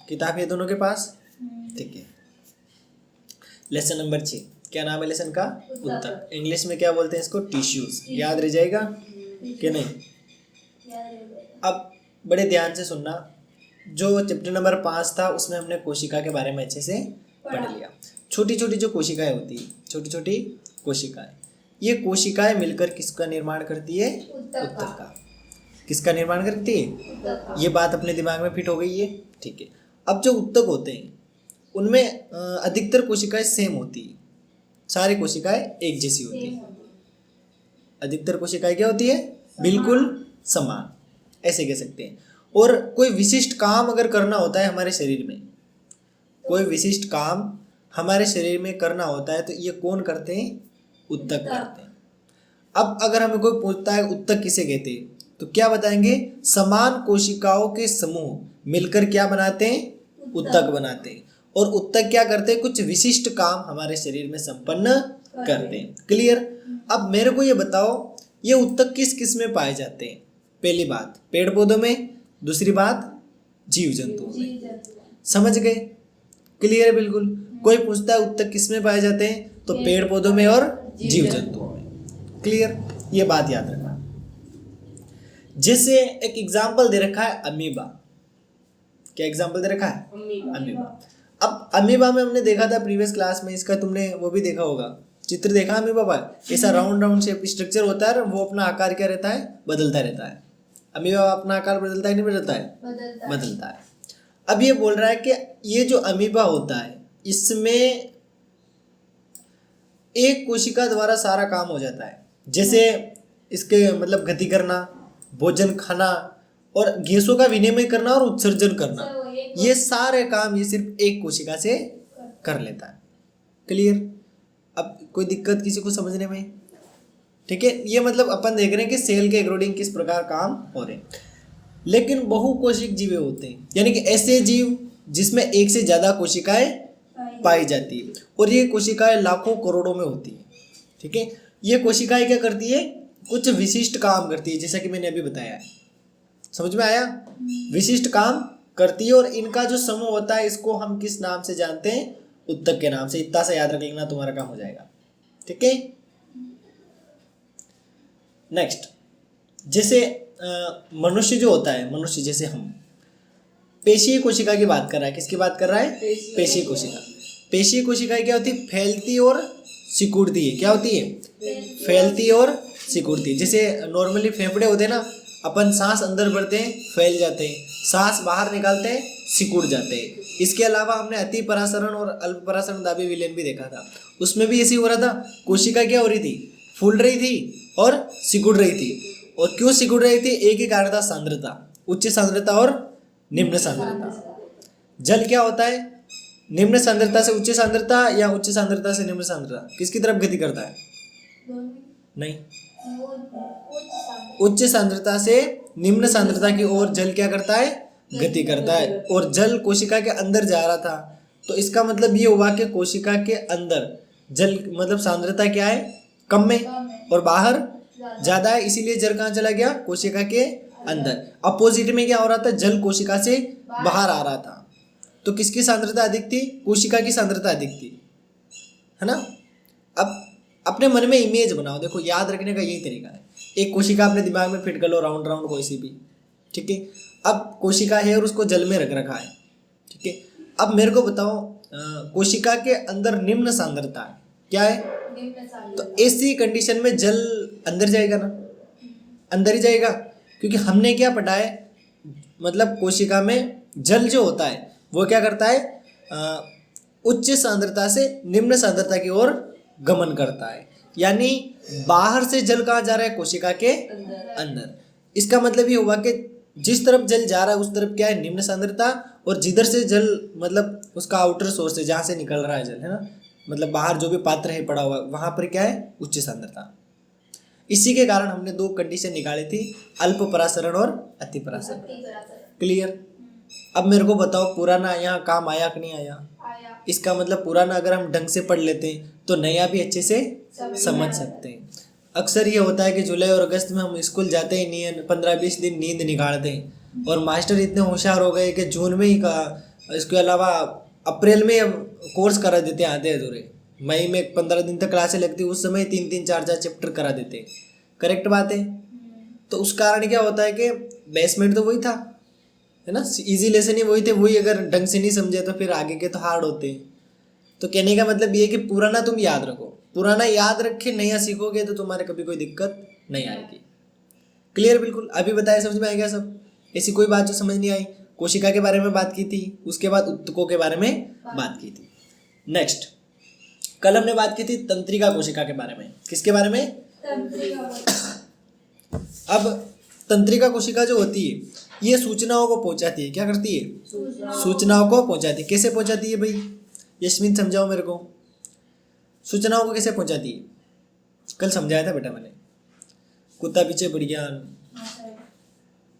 किताब है दोनों के पास? ठीक है। लेसन नंबर 6, क्या नाम है लेसन का? उत्तक। इंग्लिश में क्या बोलते हैं इसको? टिश्यूज। याद रह जाएगा कि नहीं? अब बड़े ध्यान से सुनना, जो चैप्टर नंबर 5 था उसमें हमने कोशिका के बारे में अच्छे से पढ़ लिया। छोटी छोटी जो कोशिकाएं होती है, छोटी छोटी कोशिकाएं, ये कोशिकाएं मिलकर किसका निर्माण करती है? उत्तक का। किसका निर्माण करती है? ये बात अपने दिमाग में फिट हो गई है? ठीक है। अब जो उत्तक होते हैं उनमें अधिकतर कोशिकाएं सेम होती है, सारी कोशिकाएं एक जैसी होती है। अधिकतर कोशिकाएं क्या होती है? बिल्कुल समान, ऐसे कह सकते हैं। और कोई विशिष्ट काम अगर करना होता है हमारे शरीर में, कोई विशिष्ट काम हमारे शरीर में करना होता है तो ये कौन करते हैं? उत्तक करते हैं। अब अगर हमें कोई पूछता है उत्तक किसे कहते हैं, तो क्या बताएंगे? समान कोशिकाओं के समूह मिलकर क्या बनाते हैं? उत्तक बनाते हैं। और उत्तक क्या करते हैं? कुछ विशिष्ट काम हमारे शरीर में संपन्न करते हैं। क्लियर? अब मेरे को ये बताओ, ये उत्तक किस किस में पाए जाते हैं? पहली बात पेड़ पौधों में, दूसरी बात जीव जंतुओं में। समझ गए? क्लियर है बिल्कुल? कोई पूछता है उत्तक किस में पाए जाते हैं, तो पेड़ पौधों में और जीव जंतुओं में। क्लियर? ये बात याद रखना। जैसे एक एग्जाम्पल दे रखा है अमीबा। क्या एग्जाम्पल दे रखा है? अमीबा। अब अमीबा में हमने देखा था प्रीवियस क्लास में, इसका तुमने वो भी देखा होगा, चित्र देखा अमीबा का? ऐसा राउंड राउंड शेप स्ट्रक्चर होता है, वो अपना आकार क्या रहता है? बदलता रहता है। अमीबा अपना आकार बदलता है नहीं बदलता है? बदलता है। अब ये बोल रहा है कि ये जो अमीबा होता है इसमें एक कोशिका द्वारा सारा काम हो जाता है। जैसे इसके मतलब गति करना, भोजन खाना और गैसों का विनिमय करना और उत्सर्जन करना, ये सारे काम ये सिर्फ एक कोशिका से कर लेता है। क्लियर? अब कोई दिक्कत किसी को समझने में? ठीक है, ये मतलब अपन देख रहे हैं कि सेल के अकॉर्डिंग किस प्रकार काम हो रहे हैं। लेकिन बहुकोशिक जीव होते हैं, यानी कि ऐसे जीव जिसमें एक से ज्यादा कोशिकाएं पाई जाती है, और ये कोशिकाएं लाखों करोड़ों में होती है। ठीक है, ये कोशिकाएं क्या करती है? कुछ विशिष्ट काम करती है, जैसा कि मैंने अभी बताया है। समझ में आया? विशिष्ट काम करती है, और इनका जो समूह होता है इसको हम किस नाम से जानते हैं? उत्तक के नाम से। इतना सा याद रख लेना, तुम्हारा काम हो जाएगा। ठीक है। नेक्स्ट, जैसे मनुष्य जो होता है, मनुष्य जैसे हम पेशीय कोशिका की बात कर रहा है। किसकी बात कर रहा है? पेशीय कोशिका। पेशीय कोशिका क्या होती है? फैलती और सिकुड़ती है। क्या होती है? फैलती और सिकुड़ती है। जैसे नॉर्मली फेफड़े होते हैं ना, अपन सांस अंदर भरते हैं फैल जाते हैं, सांस बाहर निकालते हैं सिकुड़ जाते हैं। इसके अलावा हमने अति परासरण और अल्प परासरण दाबी विलयन भी देखा था, उसमें भी ऐसे हो रहा था। कोशिका क्या हो रही थी? फूल रही थी और सिकुड़ रही थी। और क्यों सिकुड़ रही थी? एक ही कारण था, सांद्रता। उच्च सांद्रता और निम्न सांद्रता। जल क्या होता है? निम्न सांद्रता से उच्च सांद्रता या उच्च सांद्रता से निम्न सांद्रता, किसकी तरफ गति करता है? नहीं, उच्च सांद्रता से निम्न सांद्रता की ओर जल क्या करता है? गति करता है। और जल कोशिका के अंदर जा रहा था, तो इसका मतलब ये हुआ कि कोशिका के अंदर जल मतलब सांद्रता क्या है? कम में, और बाहर ज्यादा है, इसीलिए जल कहाँ चला गया? कोशिका के अंदर। अपोजिट में क्या हो रहा था? जल कोशिका से बाहर आ रहा था। तो किसकी सांद्रता अधिक थी? कोशिका की सांद्रता अधिक थी, है ना? अब अपने मन में इमेज बनाओ। देखो, याद रखने का यही तरीका है। एक कोशिका अपने दिमाग में फिट कर लो, राउंड राउंड कोई सी भी। ठीक है, अब कोशिका है और उसको जल में रख रखा है। ठीक है, अब मेरे को बताओ, कोशिका के अंदर निम्न सांद्रता है, क्या है? तो ऐसी कंडीशन में जल अंदर जाएगा ना? अंदर ही जाएगा, क्योंकि हमने क्या पढ़ा है, मतलब कोशिका में जल जो होता है वो क्या करता है? उच्च सांद्रता से निम्न सांद्रता की ओर गमन करता है। यानी बाहर से जल कहाँ जा रहा है? कोशिका के अंदर। इसका मतलब ये हुआ कि जिस तरफ जल जा रहा है उस तरफ क्या है? निम्न सांद्रता। और जिधर से जल मतलब उसका आउटर सोर्स है, जहाँ से निकल रहा है जल, है ना, मतलब बाहर जो भी पात्र है पड़ा हुआ, वहां पर क्या है? उच्च सांद्रता। इसी के कारण हमने दो कंडीशन निकाली थी, अल्प परासरण और अति परासरण। क्लियर? अब मेरे को बताओ, पुराना यहाँ काम आया कि नहीं आया? इसका मतलब पुराना अगर हम ढंग से पढ़ लेते हैं तो नया भी अच्छे से समझ सकते हैं। अक्सर ये होता है कि जुलाई और अगस्त में हम स्कूल जाते ही नहीं, 15-20 दिन नींद निकालते हैं, और मास्टर इतने होशियार हो गए कि जून में ही इसके अलावा अप्रैल में कोर्स करा देते हैं आधे अधूरे, मई में 15 दिन तक क्लासें लगती, उस समय 3-3 4-4 चैप्टर करा देते हैं। करेक्ट बात है। तो उस कारण क्या होता है कि बेसमेंट तो वही था, है ना, इजी लेसन ही वही थे, वही अगर ढंग से नहीं समझे तो फिर आगे के तो हार्ड होते हैं। तो कहने का मतलब ये कि पुराना तुम याद रखो, पुराना याद रखे नया सीखोगे तो तुम्हारे कभी कोई दिक्कत नहीं आएगी। क्लियर? बिल्कुल। अभी बताया, समझ में आ गया सब? ऐसी कोई बात जो समझ नहीं आई? कोशिका के बारे में बात की थी, उसके बाद उत्तकों के बारे में बात की थी। नेक्स्ट, कल हमने बात की थी तंत्रिका कोशिका के बारे में। किसके बारे में? अब तंत्रिका कोशिका जो होती है ये सूचनाओं को पहुंचाती है। क्या करती है? सूचनाओं को पहुंचाती है। कैसे पहुंचाती है भाई? यशमिन समझाओ मेरे को, सूचनाओं को कैसे पहुंचाती है? कल समझाया था बेटा मैंने। कुत्ता पीछे पड़ गया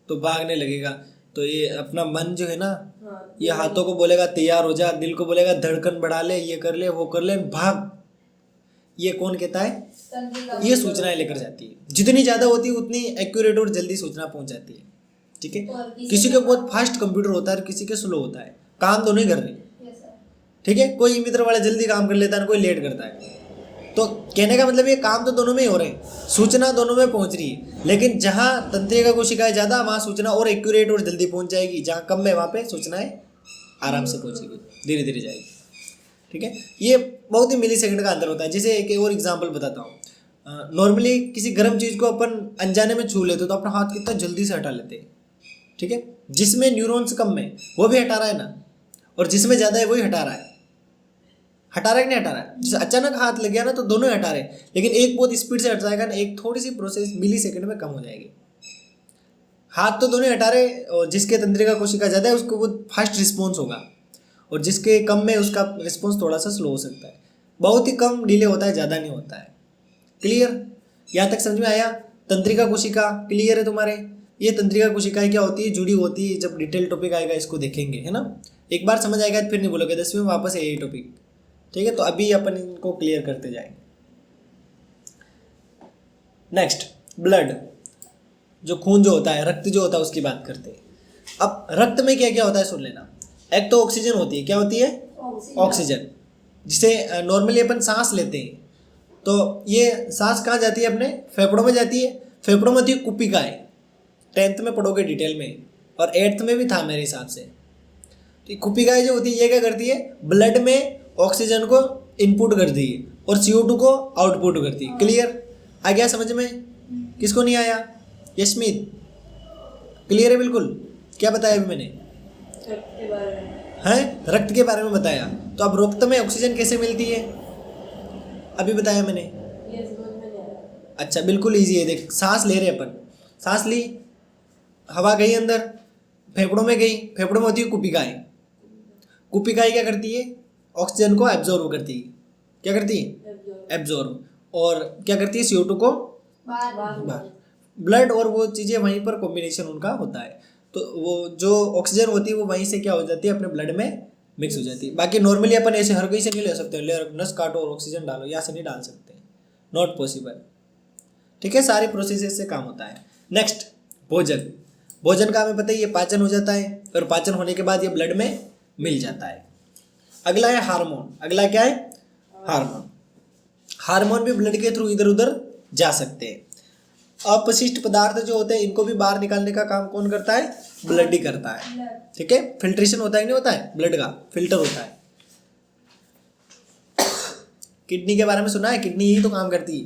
तो भागने लगेगा, तो ये अपना मन जो है ना, ये हाथों को बोलेगा तैयार हो जा, दिल को बोलेगा धड़कन बढ़ा ले, ये कर ले, वो कर ले, भाग। ये कौन कहता है? ये सूचनाएं लेकर जाती है। जितनी ज्यादा होती है उतनी एक्यूरेट और जल्दी सूचना पहुंच जाती है। ठीक है। किसी के बहुत फास्ट कंप्यूटर होता है और किसी के स्लो होता है, काम दोनों ही कर रहे। ठीक है। कोई मित्र वाला जल्दी काम कर लेता है, कोई लेट करता है। तो कहने का मतलब ये काम तो दोनों में ही हो रहे हैं, सूचना दोनों में पहुंच रही है। लेकिन जहां तंत्रिका कोशिकाएं ज्यादा, वहां सूचना और एक्यूरेट और जल्दी पहुंच जाएगी। जहां कम है वहां पे सूचनाएं आराम से पहुंचेगी, धीरे धीरे जाएगी। ठीक है। ये बहुत ही मिली सेकंड का अंतर होता है। जैसे एक और एग्जांपल बताता हूँ। नॉर्मली किसी गर्म चीज को अपन अनजाने में छू लेते तो अपना हाथ कितना जल्दी से हटा लेते हैं। ठीक है। जिसमें न्यूरॉन्स कम है वो भी हटा रहा है ना, और जिसमें ज्यादा है वही हटा रहा है। हटा रहा है कि नहीं हटा रहा है? जैसे अचानक हाथ लग गया ना तो दोनों ही हटा रहे हैं, लेकिन एक बहुत स्पीड से हट जाएगा ना, एक थोड़ी सी प्रोसेस मिली सेकंड में कम हो जाएगी। हाथ तो दोनों ही हटा रहे, और जिसके तंत्रिका कोशिका ज्यादा है उसको वो फास्ट रिस्पॉन्स होगा, और जिसके कम में उसका रिस्पॉन्स थोड़ा सा स्लो हो सकता है। बहुत ही कम डिले होता है, ज़्यादा नहीं होता है। क्लियर? यहाँ तक समझ में आया? तंत्रिका कोशिका क्लियर है तुम्हारे? ये तंत्रिका कोशिकाएं क्या होती है? जुड़ी होती है। जब डिटेल टॉपिक आएगा इसको देखेंगे, है ना। एक बार समझ आएगा फिर नहीं बोलोगे 10वीं में वापस यही टॉपिक। ठीक है। तो अभी अपन इनको क्लियर करते जाएंगे। नेक्स्ट, ब्लड, जो खून जो होता है, रक्त जो होता है, उसकी बात करते हैं। अब रक्त में क्या क्या होता है सुन लेना। एक तो ऑक्सीजन होती है। क्या होती है? ऑक्सीजन, जिसे नॉर्मली अपन सांस लेते हैं। तो ये सांस कहाँ जाती है? अपने फेफड़ों में जाती है। फेफड़ों में होती है कुपिकाएं, 10th में पढ़ोगे डिटेल में, और 8th में भी था मेरे हिसाब से। तो कुपिकाएं जो होती है ये क्या करती है? ब्लड में ऑक्सीजन को इनपुट करती है और CO2 को आउटपुट करती है। क्लियर? आ गया समझ में? किसको नहीं आया? यशमीत क्लियर है? बिल्कुल। क्या बताया अभी मैंने? हैं? रक्त के बारे में बताया। तो अब रक्त में ऑक्सीजन कैसे मिलती है अभी बताया मैंने। अच्छा, बिल्कुल इजी है। देख, सांस ले रहे अपन, सांस ली, हवा गई अंदर, फेफड़ों में गई, फेफड़ों में होती है कुपिकाएं। कुपिकाएं क्या करती है? ऑक्सीजन को एब्जॉर्ब करती है। क्या करती है? एब्जॉर्ब। और क्या करती है? CO2 को बाहर। ब्लड और वो चीज़ें वहीं पर कॉम्बिनेशन उनका होता है। तो वो जो ऑक्सीजन होती है वो वहीं से क्या हो जाती है? अपने ब्लड में मिक्स हो जाती है। बाकी नॉर्मली अपन ऐसे हर कहीं से नहीं ले सकते, ले नस काटो और ऑक्सीजन डालो, यहाँ से नहीं डाल सकते, नॉट पॉसिबल। ठीक है। सारी प्रोसेस से काम होता है। नेक्स्ट, भोजन। भोजन का हमें पता ही है, पाचन हो जाता है, और पाचन होने के बाद ये ब्लड में मिल जाता है। अगला है हार्मोन। अगला क्या है? हार्मोन। हार्मोन भी ब्लड के थ्रू इधर उधर जा सकते हैं। अपशिष्ट पदार्थ जो होते हैं इनको भी बाहर निकालने का काम कौन करता है? ब्लड ही करता है। ठीक है। फिल्ट्रेशन होता है नहीं होता है? ब्लड का फिल्टर होता है। किडनी के बारे में सुना है? किडनी यही तो काम करती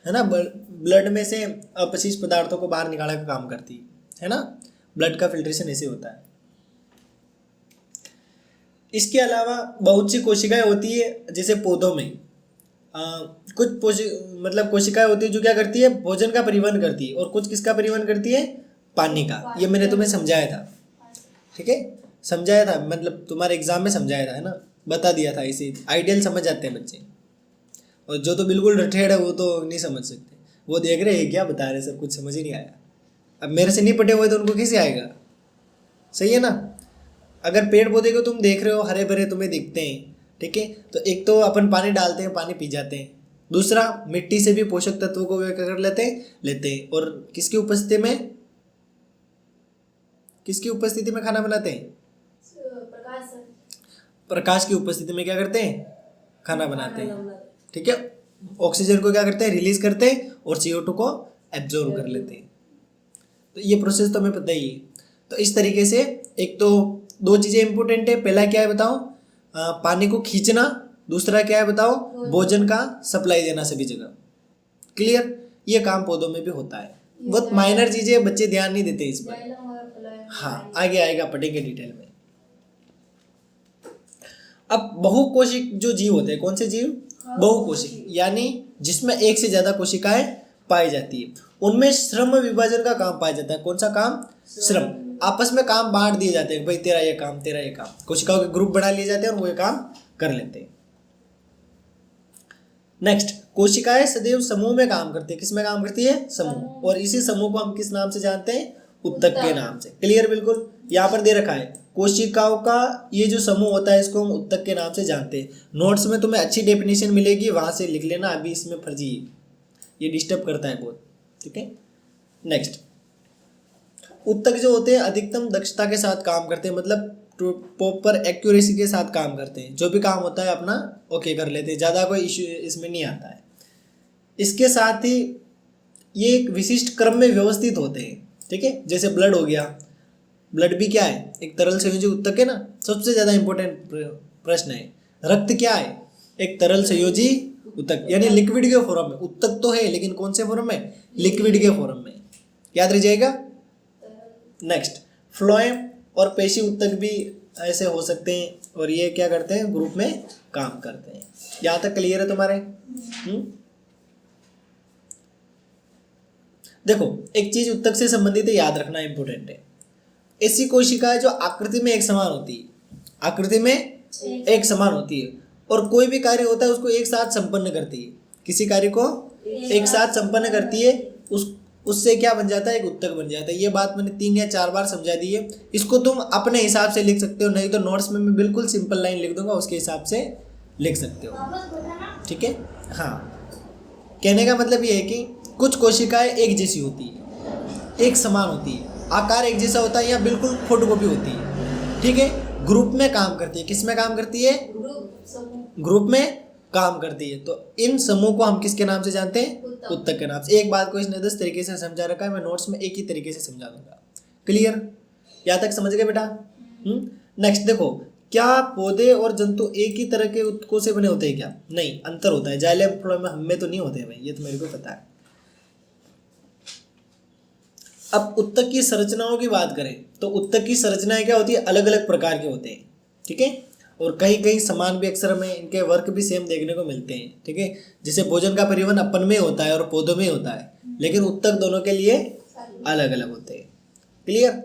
है ना, ब्लड में से अपशिष्ट पदार्थों को बाहर निकालने का काम करती है ना। ब्लड का फिल्ट्रेशन ऐसे होता है। इसके अलावा बहुत सी कोशिकाएं होती है, जैसे पौधों में कुछ कोशिकाएं होती है जो क्या करती है? भोजन का परिवहन करती है, और कुछ किसका परिवहन करती है? पानी का। ये मैंने तुम्हें समझाया था। ठीक है, समझाया था, मतलब तुम्हारे एग्जाम में समझाया था, है ना, बता दिया था। इसे आइडियल समझ जाते हैं बच्चे, और जो तो बिल्कुल रठेड़ है वो तो नहीं समझ सकते। वो देख रहे हैं क्या बता रहे, सब कुछ समझ ही नहीं आया। अब मेरे से नहीं पढ़े हुए तो उनको कैसे आएगा? सही है ना। अगर पेड़ पौधे को तुम देख रहे हो हरे भरे तुम्हें दिखते हैं, ठीक है, तो एक तो अपन पानी डालते हैं, पानी पी जाते हैं। दूसरा, मिट्टी से भी पोषक तत्वों को वे क्या कर लेते हैं, और किसकी उपस्थिति में खाना बनाते हैं? प्रकाश की उपस्थिति में क्या करते हैं, खाना बनाते हैं। ठीक है, ऑक्सीजन को क्या करते हैं, रिलीज करते हैं और CO2 को एब्जॉर्ब कर लेते हैं। तो ये प्रोसेस तो हमें पता ही है। तो इस तरीके से एक तो दो चीजें इंपॉर्टेंट है, पहला क्या है बताओ, पानी को खींचना, दूसरा क्या है बताओ, भोजन का सप्लाई देना सभी जगह। क्लियर, ये काम पौधों में भी होता है। बहुत माइनर चीजें, बच्चे ध्यान नहीं देते इस पर। हाँ, आगे आएगा, पढ़ेंगे डिटेल में। अब बहुकोशिक जो जीव होते हैं, कौन से जीव, बहुकोशिक, यानी जिसमें एक से ज्यादा कोशिकाएं पाई जाती है, उनमें श्रम विभाजन का काम पाया जाता है। कौन सा काम, श्रम। आपस में काम बांट दिए जाते हैं, भाई तेरा ये काम, तेरा ये काम, कोशिकाओं के ग्रुप बना लिए जाते हैं और वो ये काम कर लेते हैं। नेक्स्ट, कोशिकाएं सदैव समूह में काम करती है। किस में काम करती है, समूह। और इसी समूह को हम किस नाम से जानते हैं, उत्तक के नाम से। क्लियर, बिल्कुल। यहाँ पर दे रखा है कोशिकाओं का ये जो समूह होता है, इसको हम उत्तक के नाम से जानते हैं। नोट्स में तुम्हें अच्छी डेफिनेशन मिलेगी, वहां से लिख लेना, अभी इसमें फर्जी ये डिस्टर्ब करता है बहुत। ठीक है, नेक्स्ट, उत्तक जो होते हैं अधिकतम दक्षता के साथ काम करते हैं, मतलब प्रॉपर एक्यूरेसी के साथ काम करते हैं। जो भी काम होता है अपना ओके कर लेते हैं, ज़्यादा कोई इश्यू इसमें नहीं आता है। इसके साथ ही ये एक विशिष्ट क्रम में व्यवस्थित होते हैं। ठीक है, जैसे ब्लड हो गया, ब्लड भी क्या है, एक तरल संयोजी उत्तक है ना। सबसे ज़्यादा इंपॉर्टेंट प्रश्न है, रक्त क्या है, एक तरल संयोजी उत्तक, यानी लिक्विड के फॉर्म में। उत्तक तो है लेकिन कौन से फॉर्म में, लिक्विड के फॉर्म में, याद रह जाएगा। नेक्स्ट, फ्लोएम और पेशी उत्तक भी ऐसे हो सकते हैं, और ये क्या करते हैं, ग्रुप में काम करते हैं। यहाँ तक क्लियर है तुम्हारे? देखो, एक चीज उत्तक से संबंधित है, याद रखना इंपॉर्टेंट है। ऐसी कोशिकाएं जो आकृति में एक समान होती है, आकृति में एक समान होती है, और कोई भी कार्य होता है उसको एक साथ संपन्न करती है। किसी कार्य को एक साथ संपन्न करती है, उससे क्या बन जाता है, एक उत्तक बन जाता है। ये बात मैंने 3 या 4 बार समझा दी है। इसको तुम अपने हिसाब से लिख सकते हो, नहीं तो नोट्स में मैं बिल्कुल सिंपल लाइन लिख दूंगा, उसके हिसाब से लिख सकते हो। ठीक है, हाँ, कहने का मतलब ये है कि कुछ कोशिकाएं एक जैसी होती है, एक समान होती है, आकार एक जैसा होता है, या बिल्कुल फोटोकॉपी होती है। ठीक है, ग्रुप में काम करती है। किस में काम करती है, ग्रुप में काम करती है। तो इन समूह को हम किसके नाम से जानते हैं, उत्तक के नाम से। एक बात को इसने 10 तरीके से समझा रखा है, मैं नोट्स में एक ही तरीके से समझा दूंगा। क्लियर, यहाँ तक समझ गए बेटा? नेक्स्ट देखो, क्या पौधे और जंतु एक ही तरह के उत्तकों से बने होते हैं क्या? नहीं, अंतर होता है। जाइलम फ्लोएम में हमें तो नहीं होते भाई, ये तो मेरे को पता है। अब उत्तक की संरचनाओं की बात करें तो उत्तक की संरचनाएं क्या होती है, अलग अलग प्रकार के होते हैं। ठीक है, और कहीं कहीं समान भी अक्सर में, इनके वर्क भी सेम देखने को मिलते हैं। ठीक है, जैसे भोजन का परिवहन अपन में होता है और पौधों में होता है, लेकिन उत्तक दोनों के लिए अलग अलग होते हैं। क्लियर,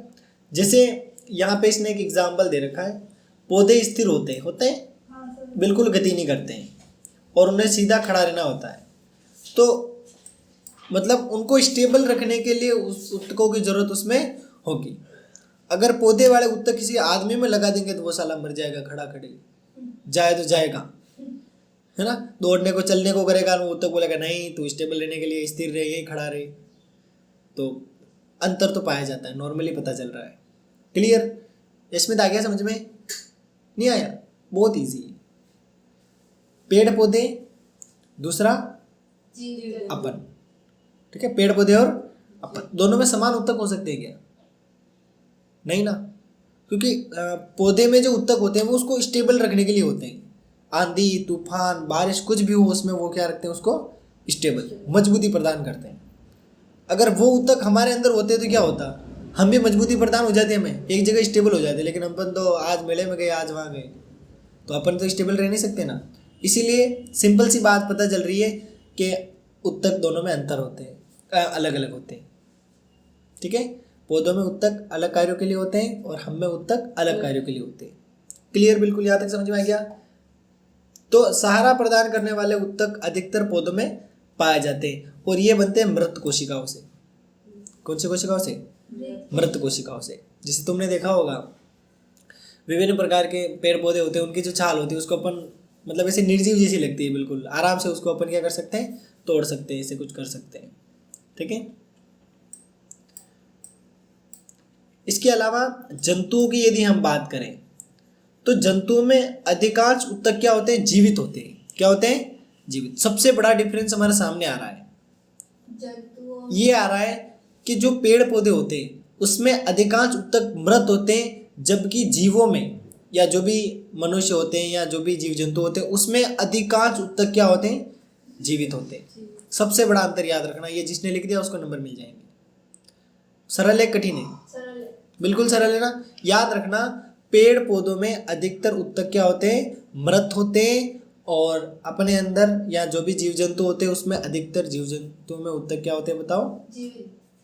जैसे यहाँ पे इसने एक एग्जाम्पल दे रखा है, पौधे स्थिर होते हैं, बिल्कुल गति नहीं करते हैं, और उन्हें सीधा खड़ा रहना होता है। तो मतलब उनको स्टेबल रखने के लिए उस उत्तकों की जरूरत उसमें होगी। अगर पौधे वाले उत्तक किसी आदमी में लगा देंगे तो वो साला मर जाएगा, खड़ा खड़े जाए तो जाएगा, है ना। दौड़ने को चलने को करेगा, वो उत्तक बोलेगा नहीं तू स्टेबल रहने के लिए स्थिर रहे, यही खड़ा रहे। तो अंतर तो पाया जाता है, नॉर्मली पता चल रहा है। क्लियर, इसमें आ गया समझ में? नहीं आया? बहुत ईजी है। पेड़ पौधे, दूसरा अपन। ठीक है, पेड़ पौधे और अपन दोनों में समान उत्तक हो सकते हैं क्या? नहीं ना, क्योंकि पौधे में जो उत्तक होते हैं वो उसको स्टेबल रखने के लिए होते हैं। आंधी तूफान बारिश कुछ भी हो उसमें वो क्या रखते हैं, उसको स्टेबल, मजबूती प्रदान करते हैं। अगर वो उत्तक हमारे अंदर होते तो क्या होता, हम भी मजबूती प्रदान हो जाती, हमें एक जगह स्टेबल हो जाते। लेकिन अपन तो आज मेले में गए, आज वहाँ गए, तो अपन तो स्टेबल रह नहीं सकते ना। इसीलिए सिंपल सी बात पता चल रही है कि उत्तक दोनों में अंतर होते हैं, अलग अलग होते हैं। ठीक है, पौधों में उत्तक अलग कार्यों के लिए होते हैं और हम में उत्तक अलग कार्यों के लिए होते हैं। क्लियर, बिल्कुल यहाँ तक समझ में आ गया? तो सहारा प्रदान करने वाले उत्तक अधिकतर पौधों में पाए जाते हैं, और ये बनते हैं मृत कोशिकाओं से। कौन सी कोशिकाओं से? मृत कोशिकाओं से। जैसे तुमने देखा होगा विभिन्न प्रकार के पेड़ पौधे होते हैं, उनकी जो छाल होती है उसको अपन मतलब ऐसे निर्जीव जैसी लगती है, बिल्कुल आराम से उसको अपन क्या कर सकते हैं, तोड़ सकते हैं, ऐसे कुछ कर सकते हैं। ठीक है, इसके अलावा जंतुओं की यदि हम बात करें तो जंतुओं में अधिकांश उत्तक क्या होते हैं? जीवित होते हैं। क्या होते हैं? जीवित। सबसे बड़ा डिफरेंस हमारे सामने आ रहा है, ये आ रहा है कि जो पेड़ पौधे होते हैं उसमें अधिकांश उत्तक मृत होते हैं, जबकि जीवों में या जो भी मनुष्य होते हैं या जो भी जीव जंतु होते हैं उसमें अधिकांश उत्तक क्या होते हैं? जीवित होते हैं। सबसे बड़ा अंतर याद रखना, ये जिसने लिख दिया उसको नंबर मिल जाएंगे। सरल है कठिन है? बिल्कुल सरल है ना। याद रखना, पेड़ पौधों में अधिकतर उत्तक क्या होते हैं? मृत होते हैं, और अपने अंदर या जो भी जीव जंतु होते हैं उसमें अधिकतर जीव जंतुओं में उत्तक क्या होते हैं? बताओ।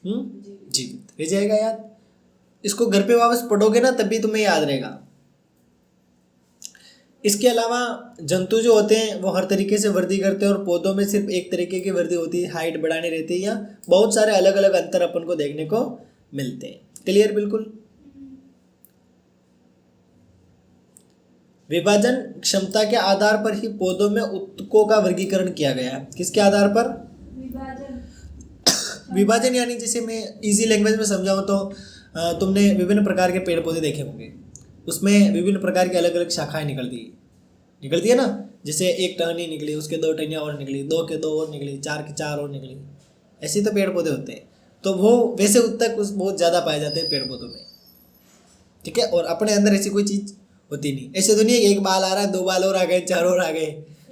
जीवित। रह जाएगा याद। इसको घर पे वापस पढ़ोगे ना तभी तुम्हें याद रहेगा। इसके अलावा जंतु जो होते हैं वो हर तरीके से वृद्धि करते हैं, और पौधों में सिर्फ एक तरीके की वृद्धि होती है, हाइट बढ़ानी रहती है, या बहुत सारे अलग अलग अंतर अपन को देखने को मिलते हैं। क्लियर? बिल्कुल। विभाजन क्षमता के आधार पर ही पौधों में उत्तकों का वर्गीकरण किया गया है। किसके आधार पर? विभाजन यानी जैसे मैं इजी लैंग्वेज में समझाऊं तो तुमने विभिन्न प्रकार के पेड़ पौधे देखे होंगे, उसमें विभिन्न प्रकार की अलग अलग शाखाएं निकलती है ना। जैसे एक टहनी निकली, उसके 2 टहनियाँ और निकली, 2 के 2 और निकली, 4 की 4 और निकली। ऐसे तो पेड़ पौधे होते हैं। तो वो वैसे उत्तक बहुत ज़्यादा पाए जाते हैं पेड़ पौधों में। ठीक है। और अपने अंदर ऐसी कोई चीज़ होती नहीं। ऐसे तो नहीं है एक बाल आ रहा है, 2 बाल और आ गए, 4 और आ गए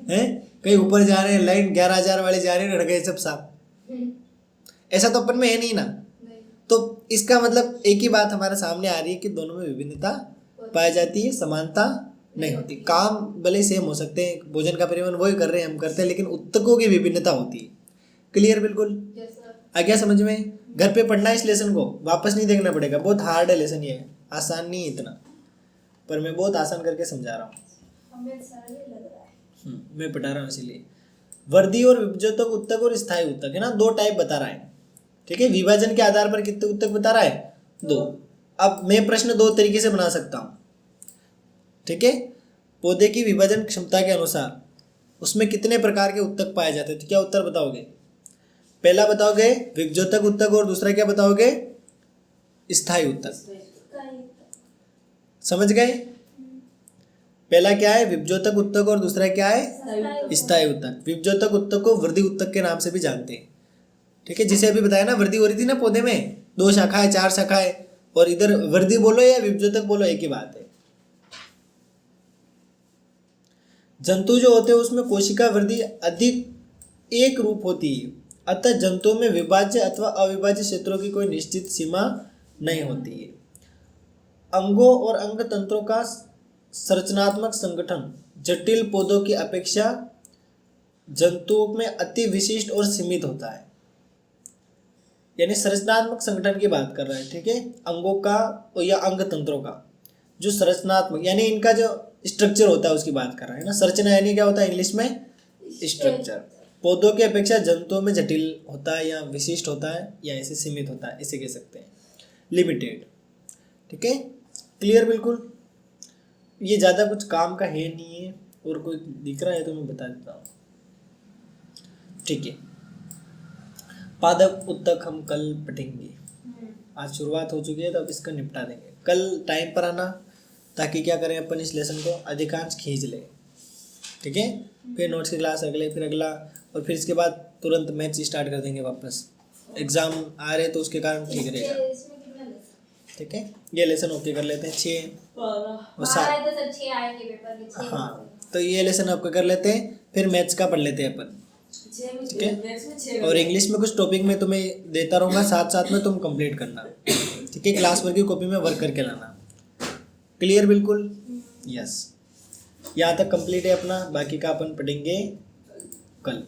हैं, कहीं ऊपर जा रहे हैं, लाइन 11,000 वाले जा रहे हैं, रह गए सब साफ। ऐसा तो अपन में है नहीं ना। तो इसका मतलब एक ही बात हमारे सामने आ रही है कि दोनों में विभिन्नता पाई जाती है, समानता नहीं होती। काम भले सेम हो सकते हैं, भोजन का परिवहन वही कर रहे हैं, हम करते हैं, लेकिन उत्तकों की विभिन्नता होती है। क्लियर? बिल्कुल। आ गया समझ में? घर पे पढ़ना इस लेसन को, वापस नहीं देखना पड़ेगा। बहुत हार्ड है लेसन, ये आसान नहीं है इतना, पर मैं बहुत आसान करके समझा रहा हूँ। मैं पढ़ा रहा हूँ इसीलिए। वृद्धि और विभजोतक उत्तक और स्थायी उत्तक है ना, 2 टाइप बता रहा है। ठीक है। विभाजन के आधार पर कितने उत्तक बता रहा है? 2। अब मैं प्रश्न 2 तरीके से बना सकता हूँ। ठीक है। पौधे की विभाजन क्षमता के अनुसार उसमें कितने प्रकार के उत्तक पाए जाते हैं? तो क्या उत्तर बताओगे? पहला बताओगे विभजोतक उत्तक, और दूसरा क्या बताओगे? स्थायी उत्तक। समझ गए? पहला क्या है? विभजोतक उत्तक, और दूसरा क्या है? स्थायी उत्तक। विभजोतक उत्तक को वृद्धि उत्तक के नाम से भी जानते हैं। ठीक है। जिसे अभी बताया ना, वृद्धि हो रही थी ना पौधे में, 2 शाखाएं 4 शाखाएं, और इधर वृद्धि बोलो या विभजोतक बोलो एक ही बात है। जंतु जो होते हैं उसमें कोशिका वृद्धि अधिक एक रूप होती है, अतः जंतुओं में विभाज्य अथवा अविभाज्य क्षेत्रों की कोई निश्चित सीमा नहीं होती है। अंगों और अंग तंत्रों का संरचनात्मक संगठन जटिल पौधों की अपेक्षा जंतुओं में अति विशिष्ट और सीमित होता है। यानी संरचनात्मक संगठन की बात कर रहा है। ठीक है। अंगों का या अंग तंत्रों का जो संरचनात्मक यानी इनका जो स्ट्रक्चर होता है उसकी बात कर रहा है ना। संरचना यानी क्या होता है इंग्लिश में? स्ट्रक्चर। पौधों की अपेक्षा जंतुओं में जटिल होता है, या विशिष्ट होता है, या ऐसे सीमित होता है, इसे कह सकते हैं लिमिटेड। ठीक है। क्लियर? बिल्कुल। ये ज़्यादा कुछ काम का है नहीं है, और कोई दिख रहा है तो मैं बता देता हूँ। ठीक है। पादप उत्तक हम कल पढ़ेंगे। आज शुरुआत हो चुकी है तो अब इसका निपटा देंगे। कल टाइम पर आना, ताकि क्या करें अपन इस लेसन को अधिकांश खींच ले। ठीक है। फिर नोट्स की क्लास अगले, फिर अगला, और फिर इसके बाद तुरंत मैथ्स स्टार्ट कर देंगे वापस। एग्जाम आ रहे तो उसके कारण ठीक रहेगा। ठीक है। ये लेसन ओके कर लेते हैं। 6 और 7। हाँ, तो ये लेसन आपको कर लेते हैं, फिर मैथ्स का पढ़ लेते हैं अपन। ठीक है। और इंग्लिश में कुछ टॉपिक में तुम्हें देता रहूँगा, साथ साथ में तुम कंप्लीट करना। ठीक है। क्लास वर्क की कॉपी में वर्क करके लाना। क्लियर? बिल्कुल। यस। यहाँ तक कंप्लीट है अपना, बाकी का अपन पढ़ेंगे कल।